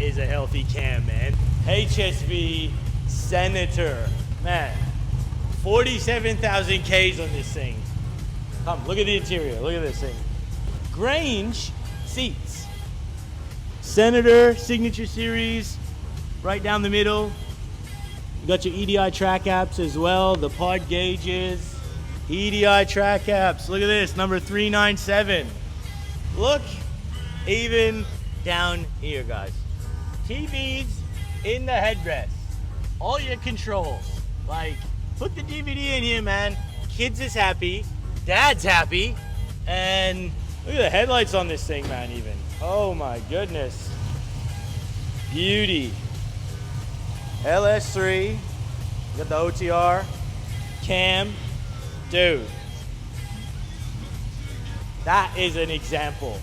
is a healthy cam, man. HSV Senator, man. 47,000 Ks on this thing. Come, look at the interior. Look at this thing. Grange seats. Senator Signature Series, right down the middle. You got your EDI track apps as well, the pod gauges, EDI track apps. Look at this, number 397. Look, even down here, guys. TVs in the headrest. All your controls. Like, put the DVD in here, man. Kids is happy, dad's happy, and look at the headlights on this thing, man, even. Oh my goodness. Beauty. LS3, you got the OTR, cam, dude. That is an example.